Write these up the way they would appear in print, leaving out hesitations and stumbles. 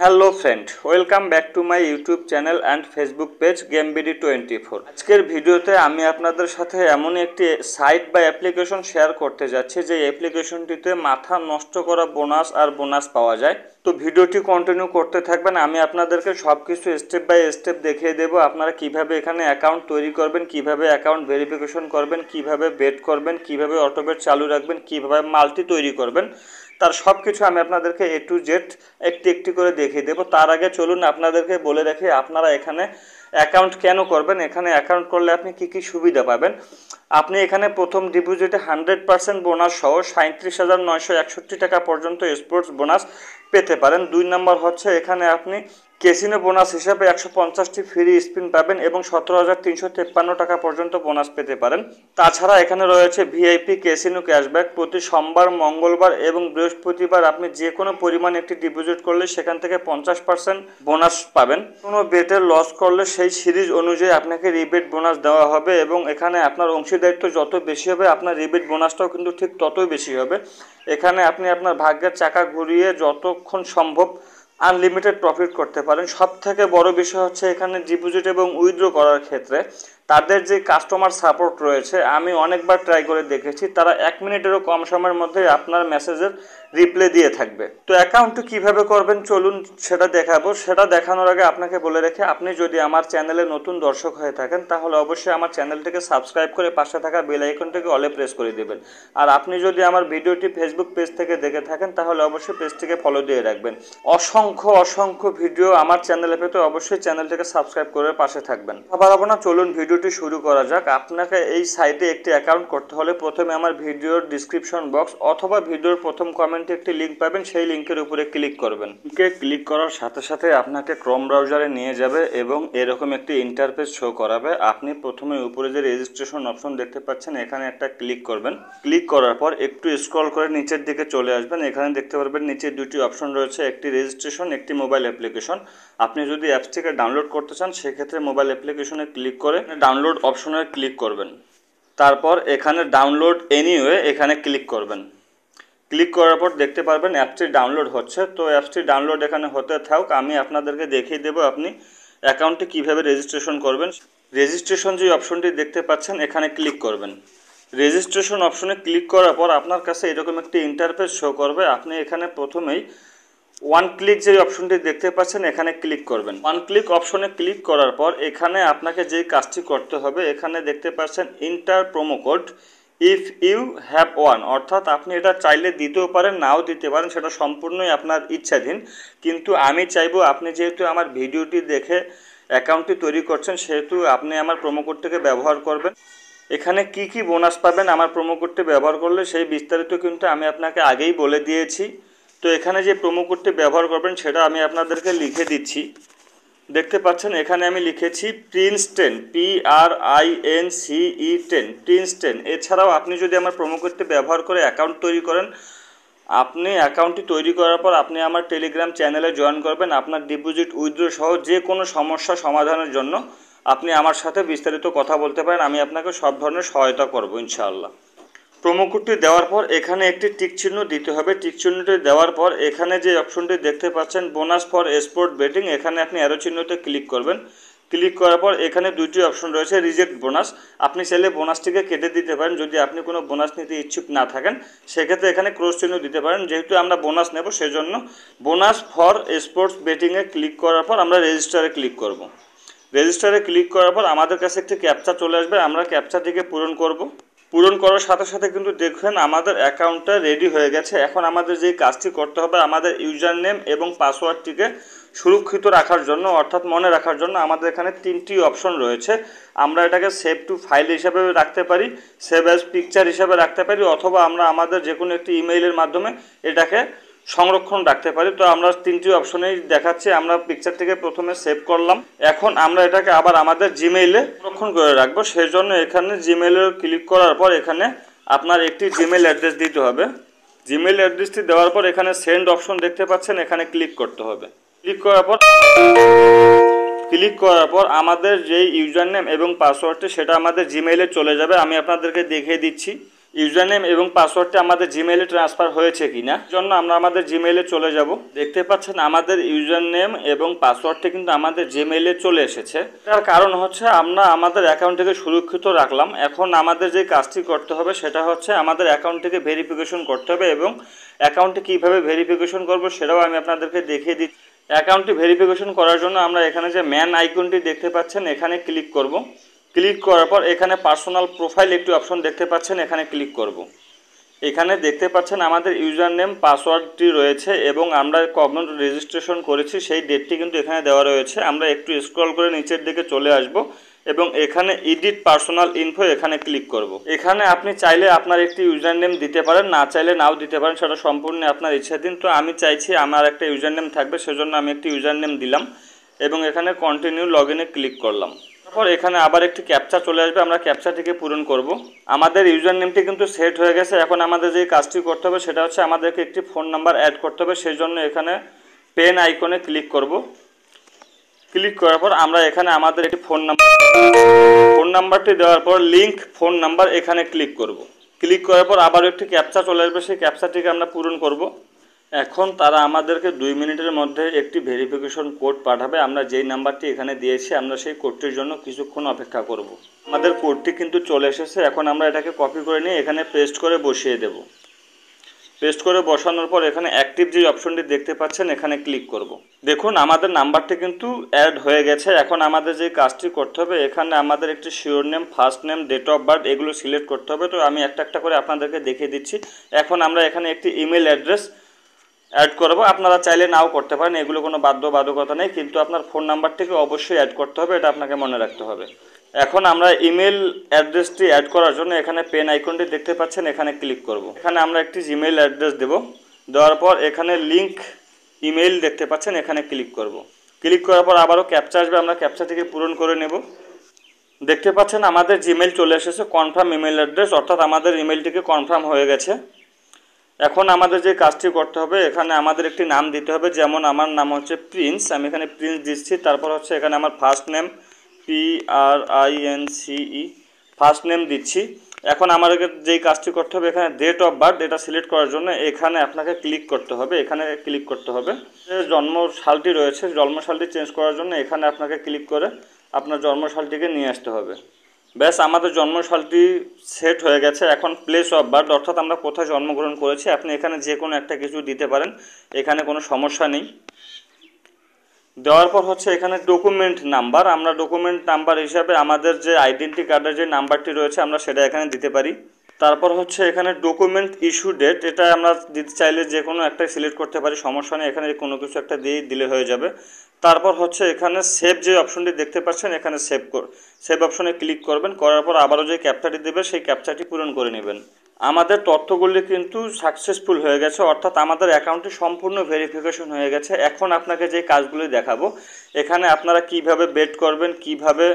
Hello friend, welcome back to my YouTube channel and Facebook page GameBD24। আজকের ভিডিওতে আমি আপনাদের সাথে এমন একটি সাইট বা অ্যাপ্লিকেশন শেয়ার করতে যাচ্ছি যে অ্যাপ্লিকেশনটিতে মাথা নষ্ট করা বোনাস আর বোনাস পাওয়া যায়। তো ভিডিওটি কন্টিনিউ করতে থাকবেন, আমি আপনাদেরকে সব কিছু স্টেপ বাই স্টেপ দেখিয়ে দেবো। আপনারা কিভাবে এখানে অ্যাকাউন্ট তৈরি করবেন, কিভাবে অ্যাকাউন্ট ভেরিফিকেশন করবেন, কিভাবে বেট করবেন, কিভাবে অটোবেট চালু রাখবেন, কিভাবে মাল্টি তৈরি করবেন, তার সব কিছু আমি আপনাদেরকে A to Z একটি একটি করে দেখিয়ে দেবো। তার আগে চলুন আপনাদেরকে বলে রাখি আপনারা এখানে অ্যাকাউন্ট কেন করবেন, এখানে অ্যাকাউন্ট করলে আপনি কি কি সুবিধা পাবেন। আপনি এখানে প্রথম ডিপোজিটে 100% বোনাস সহ 37,961 টাকা পর্যন্ত স্পোর্টস বোনাস পেতে পারেন। 2 নম্বর হচ্ছে এখানে আপনি ক্যাসিনো বোনাস হিসাবে 150টি ফ্রি স্পিন পাবেন এবং 17,353 টাকা পর্যন্ত বোনাস পেতে পারেন। তাছাড়া এখানে রয়েছে ভিআইপি ক্যাসিনো ক্যাশব্যাক। প্রতি সোমবার, মঙ্গলবার এবং বৃহস্পতিবার আপনি যে কোনো পরিমাণ একটি ডিপোজিট করলে সেখান থেকে 50% বোনাস পাবেন। কোনো বেটে লস করলে সেই সিরিজ অনুযায়ী আপনাকে রিবেট বোনাস দেওয়া হবে এবং এখানে আপনার অংশীদারিত্ব যত বেশি হবে আপনার রিবেট বোনাসটাও কিন্তু ঠিক ততই বেশি হবে। এখানে আপনি আপনার ভাগ্যের চাকা ঘুরিয়ে যতক্ষণ সম্ভব আনলিমিটেড প্রফিট করতে পারেন। সব থেকে বড় বিষয় হচ্ছে এখানে ডিপোজিট এবং উইথড্র করার ক্ষেত্রে তাদের যে কাস্টমার সাপোর্ট রয়েছে, আমি অনেকবার ট্রাই করে দেখেছি, তারা 1 মিনিটেরও কম সময়ের মধ্যে আপনার মেসেজের রিপ্লাই দিয়ে থাকবে। তো অ্যাকাউন্টটি কীভাবে করবেন চলুন সেটা দেখাবো। সেটা দেখানোর আগে আপনাকে বলে রেখে, আপনি যদি আমার চ্যানেলে নতুন দর্শক হয়ে থাকেন তাহলে অবশ্যই আমার চ্যানেলটিকে সাবস্ক্রাইব করে পাশে থাকা বেল আইকনটিকে অলে প্রেস করে দেবেন। আর আপনি যদি আমার ভিডিওটি ফেসবুক পেজ থেকে দেখে থাকেন তাহলে অবশ্যই পেজটিকে ফলো দিয়ে রাখবেন। অসংখ্য ভিডিও আমার চ্যানেলে পেতে অবশ্যই চ্যানেলটিকে সাবস্ক্রাইব করে পাশে থাকবেন। বাড়াবো না, চলুন ভিডিওটি শুরু করা যাক। আপনাকে এই সাইটে একটি অ্যাকাউন্ট করতে হলে প্রথমে আমার ভিডিওর ডিসক্রিপশন বক্স অথবা ভিডিওর প্রথম কমেন্টে একটি লিঙ্ক পাবেন, সেই লিঙ্কের উপরে ক্লিক করবেন। লিঙ্কে ক্লিক করার সাথে সাথে আপনাকে ক্রোম ব্রাউজারে নিয়ে যাবে এবং এরকম একটি ইন্টারফেস শো করাবে। আপনি প্রথমে উপরে যে রেজিস্ট্রেশন অপশন দেখতে পাচ্ছেন এখানে একটা ক্লিক করবেন। ক্লিক করার পর একটু স্ক্রল করে নিচের দিকে চলে আসবেন। এখানে দেখতে পারবেন নিচে দুটি অপশন রয়েছে, একটি রেজিস্ট্রেশন, একটি মোবাইল অ্যাপ্লিকেশন। আপনি যদি অ্যাপসটিকে ডাউনলোড করতে চান সেক্ষেত্রে মোবাইল অ্যাপ্লিকেশনে ক্লিক করে ডাউনলোড অপশনে ক্লিক করবেন। তারপর এখানে ডাউনলোড এনিওয়ে এখানে ক্লিক করবেন। ক্লিক করার পর দেখতে পারবেন অ্যাপটি ডাউনলোড হচ্ছে। তো অ্যাপটি ডাউনলোড এখানে হতে থাক, আমি আপনাদেরকে দেখিয়ে দেবো আপনি অ্যাকাউন্টটি কীভাবে রেজিস্ট্রেশন করবেন। রেজিস্ট্রেশন যে অপশনটি দেখতে পাচ্ছেন এখানে ক্লিক করবেন। রেজিস্ট্রেশন অপশনে ক্লিক করার পর আপনার কাছে এরকম একটি ইন্টারফেস শো করবে। আপনি এখানে প্রথমেই ওয়ান ক্লিক যে অপশনটি দেখতে পাচ্ছেন এখানে ক্লিক করবেন। ওয়ান ক্লিক অপশনে ক্লিক করার পর এখানে আপনাকে যে কাজটি করতে হবে, এখানে দেখতে পাচ্ছেন enter promo code if you have one, অর্থাৎ আপনি এটা চাইলে দিতেও পারেন নাও দিতে পারেন, সেটা সম্পূর্ণই আপনার ইচ্ছাধীন। কিন্তু আমি চাইবো আপনি যেহেতু আমার ভিডিওটি দেখে অ্যাকাউন্টটি তৈরি করছেন সেহেতু আপনি আমার প্রোমো কোডটিকে ব্যবহার করবেন। এখানে কি কি বোনাস পাবেন আমার প্রোমো কোডটি ব্যবহার করলে সেই বিস্তারিত কিন্তু আমি আপনাকে আগেই বলে দিয়েছি। তো এখানে যে প্রোমো কোডটি ব্যবহার করবেন সেটা আমি আপনাদেরকে লিখে দিচ্ছি। দেখতে পাচ্ছেন এখানে আমি লিখেছি প্রিন্স10, PRINCE10, প্রিন্স10। এছাড়াও আপনি যদি আমার প্রোমো কোডটি ব্যবহার করে অ্যাকাউন্ট তৈরি করেন, আপনি অ্যাকাউন্টটি তৈরি করার পর আপনি আমার টেলিগ্রাম চ্যানেলে জয়েন করবেন। আপনার ডিপোজিট উইথড্র সহ যে কোনো সমস্যা সমাধানের জন্য আপনি আমার সাথে বিস্তারিত কথা বলতে পারেন, আমি আপনাকে সব ধরনের সহায়তা করব ইনশাআল্লাহ। প্রোমো কোডটি দেওয়ার পর এখানে একটি টিক চিহ্ন দিতে হবে। টিক চিহ্নটি দেওয়ার পর এখানে যে অপশনটি দেখতে পাচ্ছেন বোনাস ফর স্পোর্ট বেটিং, এখানে আপনি অ্যারো চিহ্নতে ক্লিক করবেন। ক্লিক করার পর এখানে দুইটি অপশন রয়েছে, রিজেক্ট বোনাস। আপনি চাইলে বোনাসটিকে কেটে দিতে পারেন যদি আপনি কোনো বোনাস নিতে ইচ্ছুক না থাকেন, সেক্ষেত্রে এখানে ক্রস চিহ্ন দিতে পারেন। যেহেতু আমরা বোনাস নেব সেজন্য বোনাস ফর স্পোর্টস বেটিংয়ে ক্লিক করার পর আমরা রেজিস্টারে ক্লিক করব। রেজিস্টারে ক্লিক করার পর আমাদের কাছে একটি ক্যাপচা চলে আসবে, আমরা ক্যাপচাটিকে পূরণ করব। পূরণ করার সাথে সাথে কিন্তু দেখবেন আমাদের অ্যাকাউন্টটা রেডি হয়ে গেছে। এখন আমাদের যে কাজটি করতে হবে, আমাদের ইউজার নেম এবং পাসওয়ার্ডটিকে সুরক্ষিত রাখার জন্য অর্থাৎ মনে রাখার জন্য আমাদের এখানে 3টি অপশন রয়েছে। আমরা এটাকে সেভ টু ফাইল হিসাবে রাখতে পারি, সেভ অ্যাজ পিকচার হিসাবে রাখতে পারি, অথবা আমরা আমাদের যে কোনো একটি ইমেইলের মাধ্যমে এটাকে সংরক্ষণ রাখতে পারি। তো আমরা 3টি অপশনেই দেখাচ্ছি। আমরা পিকচারটিকে প্রথমে সেভ করলাম, এখন আমরা এটাকে আবার আমাদের জিমেইলে সংরক্ষণ করে রাখবো। সেই জন্য এখানে জিমেইলে ক্লিক করার পর এখানে আপনার একটি জিমেইল অ্যাড্রেস দিতে হবে। জিমেইল অ্যাড্রেসটি দেওয়ার পর এখানে সেন্ড অপশন দেখতে পাচ্ছেন, এখানে ক্লিক করতে হবে। ক্লিক করার পর আমাদের যেই ইউজার নেম এবং পাসওয়ার্ডটি সেটা আমাদের জিমেইলে চলে যাবে। আমি আপনাদেরকে দেখিয়ে দিচ্ছি ইউজার নেম এবং পাসওয়ার্ডটা আমাদের জিমেইলে ট্রান্সফার হয়েছে কিনা জন্য আমরা আমাদের জিমেইলে চলে যাব। দেখতে পাচ্ছেন আমাদের ইউজার নেম এবং পাসওয়ার্ডটা কিন্তু আমাদের জিমেইলে চলে এসেছে। তার কারণ হচ্ছে আমরা আমাদের অ্যাকাউন্টটিকে সুরক্ষিত রাখলাম। এখন আমাদের যে কাজটি করতে হবে সেটা হচ্ছে আমাদের অ্যাকাউন্টটিকে ভেরিফিকেশন করতে হবে, এবং অ্যাকাউন্টটি কীভাবে ভেরিফিকেশন করব সেটাও আমি আপনাদেরকে দেখিয়ে দিচ্ছি। অ্যাকাউন্টটি ভেরিফিকেশন করার জন্য আমরা এখানে যে ম্যান আইকনটি দেখতে পাচ্ছেন এখানে ক্লিক করব। ক্লিক করার পর এখানে পার্সোনাল প্রোফাইল একটি অপশন দেখতে পাচ্ছেন, এখানে ক্লিক করব। এখানে দেখতে পাচ্ছেন আমাদের ইউজার নেম পাসওয়ার্ডটি রয়েছে এবং আমরা কবে রেজিস্ট্রেশন করেছি সেই ডেটটি কিন্তু এখানে দেওয়া রয়েছে। আমরা একটু স্ক্রল করে নিচের দিকে চলে আসব এবং এখানে এডিট পার্সোনাল ইনফো এখানে ক্লিক করব। এখানে আপনি চাইলে আপনার একটি ইউজার নেম দিতে পারেন, না চাইলে নাও দিতে পারেন, সেটা সম্পূর্ণ আপনার ইচ্ছাধীন। তো আমি চাইছি আমার একটা ইউজার নেম থাকবে, সেজন্য আমি একটি ইউজার নেম দিলাম এবং এখানে কন্টিনিউ লগ ইনে ক্লিক করলাম। তারপর এখানে আবার একটি ক্যাপচা চলে আসবে, আমরা ক্যাপচাটিকে পূরণ করব। আমাদের ইউজার নেমটি কিন্তু সেট হয়ে গেছে। এখন আমাদের যে কাজটি করতে হবে সেটা হচ্ছে আমাদেরকে একটি ফোন নাম্বার অ্যাড করতে হবে। সেই জন্য এখানে পেন আইকনে ক্লিক করব। ক্লিক করার পর আমরা এখানে আমাদের একটি ফোন নাম্বারটি দেওয়ার পর লিঙ্ক ফোন নাম্বার এখানে ক্লিক করব। ক্লিক করার পর আবার একটি ক্যাপচা চলে আসবে, সেই ক্যাপচাটিকে আমরা পূরণ করব। এখন তারা আমাদেরকে 2 মিনিটের মধ্যে একটি ভেরিফিকেশন কোড পাঠাবে। আমরা যেই নাম্বারটি এখানে দিয়েছি আমরা সেই কোডটির জন্য কিছুক্ষণ অপেক্ষা করব। আমাদের কোডটি কিন্তু চলে এসেছে। এখন আমরা এটাকে কপি করে নিয়ে এখানে পেস্ট করে বসিয়ে দেব। পেস্ট করে বসানোর পর এখানে অ্যাক্টিভ যে অপশনটি দেখতে পাচ্ছেন এখানে ক্লিক করব। দেখুন আমাদের নাম্বারটি কিন্তু অ্যাড হয়ে গেছে। এখন আমাদের যে কাজটি করতে হবে এখানে আমাদের একটি surname, first name, date of birth এগুলো সিলেক্ট করতে হবে। তো আমি একটা একটা করে আপনাদেরকে দেখিয়ে দিচ্ছি। এখন আমরা এখানে একটি ইমেল অ্যাড্রেস অ্যাড করব। আপনারা চাইলে নাও করতে পারেন, এগুলো কোনো বাধ্যবাধকতা নেই, কিন্তু আপনার ফোন নাম্বারটিকে অবশ্যই অ্যাড করতে হবে, এটা আপনাকে মনে রাখতে হবে। এখন আমরা ইমেল অ্যাড্রেসটি অ্যাড করার জন্য এখানে পেন আইকনটি দেখতে পাচ্ছেন এখানে ক্লিক করব। এখানে আমরা একটি জিমেইল অ্যাড্রেস দেব। দেওয়ার পর এখানে লিঙ্ক ইমেইল দেখতে পাচ্ছেন এখানে ক্লিক করব। ক্লিক করার পর আবারও ক্যাপচা আসবে, আমরা ক্যাপচাটিকে পূরণ করে নেব। দেখতে পাচ্ছেন আমাদের জিমেইল চলে এসেছে, কনফার্ম ইমেল অ্যাড্রেস, অর্থাৎ আমাদের ইমেইলটিকে কনফার্ম হয়ে গেছে। এখন আমাদের যে কাজটি করতে হবে এখানে আমাদের একটি নাম দিতে হবে। যেমন আমার নাম হচ্ছে প্রিন্স, আমি এখানে প্রিন্স দিচ্ছি। তারপর হচ্ছে এখানে আমার first name PRINCE first name দিচ্ছি। এখন আমাদেরকে যেই কাজটি করতে হবে এখানে ডেট অফ বার্থ এটা সিলেক্ট করার জন্য এখানে আপনাকে ক্লিক করতে হবে, এখানে ক্লিক করতে হবে। যে জন্মসালটি রয়েছে জন্মসালটি চেঞ্জ করার জন্য এখানে আপনাকে ক্লিক করে আপনার জন্মসালটিকে নিয়ে আসতে হবে। ব্যাস আমাদের জন্মসালটি সেট হয়ে গেছে। এখন প্লেস অফ বার্থ অর্থাৎ আমরা কোথায় জন্মগ্রহণ করেছি আপনি এখানে যে কোনো একটা কিছু দিতে পারেন, এখানে কোনো সমস্যা নেই। দেওয়ার পর হচ্ছে এখানে ডকুমেন্ট নাম্বার, আমরা ডকুমেন্ট নাম্বার হিসাবে আমাদের যে আইডেন্টি কার্ডের যে নাম্বারটি রয়েছে আমরা সেটা এখানে দিতে পারি। তারপর হচ্ছে এখানে ডকুমেন্ট ইস্যু ডেট, এটা আমরা দিতে চাইলে যে কোনো একটাই সিলেক্ট করতে পারি, সমস্যা নেই, এখানে কোনো কিছু একটা দিলে হয়ে যাবে। তারপর হচ্ছে এখানে সেভ যে অপশনটি দেখতে পাচ্ছেন এখানে সেভ অপশনে ক্লিক করবেন। করার পর আবারও যে ক্যাপচাটি দেবে সেই ক্যাপচাটি পূরণ করে নেবেন। আমাদের তথ্যগুলি কিন্তু সাকসেসফুল হয়ে গেছে, অর্থাৎ আমাদের অ্যাকাউন্টটি সম্পূর্ণ ভেরিফিকেশন হয়ে গেছে। এখন আপনাকে যে কাজগুলি দেখাবো এখানে আপনারা কিভাবে বেট করবেন, কিভাবে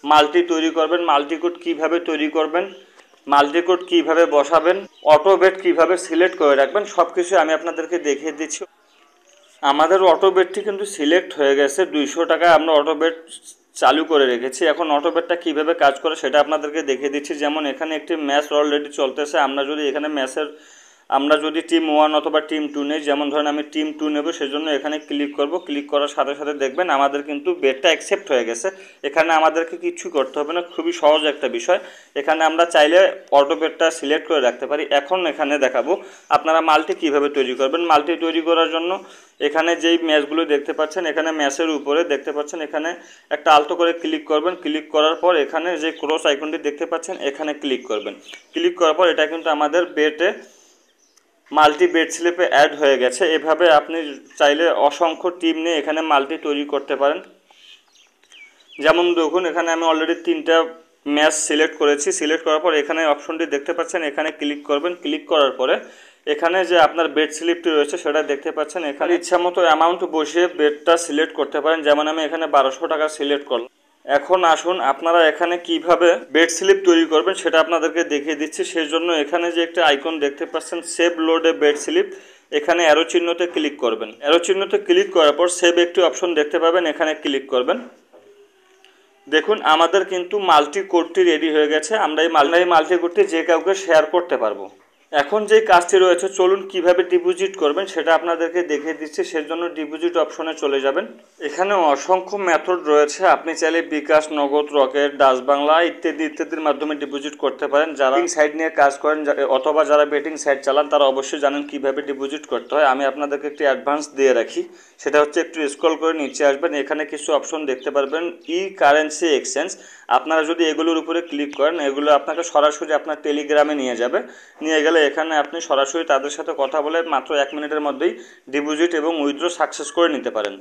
মাল্টি তৈরি করবেন, মাল্টিকোড কিভাবে তৈরি করবেন, মাল্টিকোড কিভাবে বসাবেন, অটো বেট কিভাবে সিলেক্ট করে রাখবেন, সব কিছু আমি আপনাদেরকে দেখিয়ে দিচ্ছি। আমাদের অটো বেটটি কিন্তু সিলেক্ট হয়ে গেছে। 200 টাকায় আমরা অটো বেট চালু করে রেখেছি। এখন অটো বেটটা কীভাবে কাজ করে সেটা আপনাদেরকে দেখিয়ে দিচ্ছি। যেমন এখানে একটি ম্যাচ অলরেডি চলতেছে, আমরা যদি এখানে আমরা যদি টিম 1 অথবা টিম 2 নেই, যেমন ধরেন আমি টিম 2 নেব, সেজন্য এখানে ক্লিক করব। ক্লিক করার সাথে সাথে দেখবেন আমাদের কিন্তু বেটটা অ্যাকসেপ্ট হয়ে গেছে। এখানে আমাদেরকে কিছু করতে হবে না, খুবই সহজ একটা বিষয়। এখানে আমরা চাইলে অটো বেটটা সিলেক্ট করে রাখতে পারি। এখন এখানে দেখাবো আপনারা মাল্টি কিভাবে তৈরি করবেন। মাল্টি তৈরি করার জন্য এখানে যেই ম্যাচগুলো দেখতে পাচ্ছেন এখানে ম্যাচের উপরে দেখতে পাচ্ছেন এখানে একটা আলতো করে ক্লিক করবেন। ক্লিক করার পর এখানে যে ক্রস আইকনটি দেখতে পাচ্ছেন এখানে ক্লিক করবেন। ক্লিক করার পর এটা কিন্তু আমাদের বেটে মাল্টি বেট স্লিপে অ্যাড হয়ে গেছে। এভাবে আপনি চাইলে অসংখ্য টিম নিয়ে এখানে মাল্টি তৈরি করতে পারেন। যেমন দেখুন এখানে আমি অলরেডি 3টা ম্যাচ সিলেক্ট করেছি। সিলেক্ট করার পর এখানে অপশনটি দেখতে পাচ্ছেন এখানে ক্লিক করবেন। ক্লিক করার পরে এখানে যে আপনার বেট স্লিপটি রয়েছে সেটা দেখতে পাচ্ছেন। এখানে ইচ্ছামতো অ্যামাউন্ট বসিয়ে বেটটা সিলেক্ট করতে পারেন। যেমন আমি এখানে 1200 টাকা সিলেক্ট করলাম। এখন আসুন আপনারা এখানে কিভাবে বেট স্লিপ তৈরি করবেন সেটা আপনাদেরকে দেখিয়ে দিচ্ছি। সেই জন্য এখানে যে একটা আইকন দেখতে পাচ্ছেন সেভ লোডে বেট স্লিপ, এখানে অ্যারো চিহ্নতে ক্লিক করবেন। অ্যারো চিহ্নতে ক্লিক করার পর সেভ একটি অপশন দেখতে পাবেন, এখানে ক্লিক করবেন। দেখুন আমাদের কিন্তু মাল্টি কোডটি রেডি হয়ে গেছে। আমরা এই মাল্টি কোডটি যে কাউকে শেয়ার করতে পারবো। এখন যে কাজটি রয়েছে, চলুন কিভাবে ডিপোজিট করবেন সেটা আপনাদেরকে দেখিয়ে দিচ্ছি। সেজন্য ডিপোজিট অপশনে চলে যাবেন। এখানে অসংখ্য মেথড রয়েছে, আপনি চাইলে বিকাশ, নগদ, রকেট, ডাচ বাংলা ইত্যাদি ইত্যাদির মাধ্যমে ডিপোজিট করতে পারেন। যারা সাইট নিয়ে কাজ করেন অথবা যারা বেটিং সাইট চালান তারা অবশ্যই জানেন কিভাবে ডিপোজিট করতে হয়। আমি আপনাদেরকে একটি অ্যাডভান্স দিয়ে রাখি, সেটা হচ্ছে একটু স্ক্রল করে নিচে আসবেন, এখানে কিছু অপশন দেখতে পারবেন ই কারেন্সি এক্সচেঞ্জ। আপনারা যদি এগুলোর উপরে ক্লিক করেন, এগুলো আপনাকে সরাসরি আপনার টেলিগ্রামে নিয়ে যাবে। নিয়ে গেলে এখানে আপনি সরাসরি তাদের সাথে কথা বলে মাত্র 1 মিনিটের মধ্যেই ডিপোজিট এবং উইথড্র সাকসেস করে নিতে পারেন।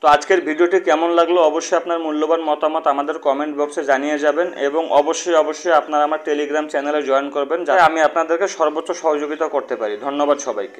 তো আজকের ভিডিওটি কেমন লাগলো অবশ্যই আপনার মূল্যবান মতামত আমাদের কমেন্ট বক্সে জানিয়ে যাবেন, এবং অবশ্যই আপনারা আমার টেলিগ্রাম চ্যানেলে জয়েন করবেন, যাতে আমি আপনাদেরকে সর্বোচ্চ সহযোগিতা করতে পারি। ধন্যবাদ সবাইকে।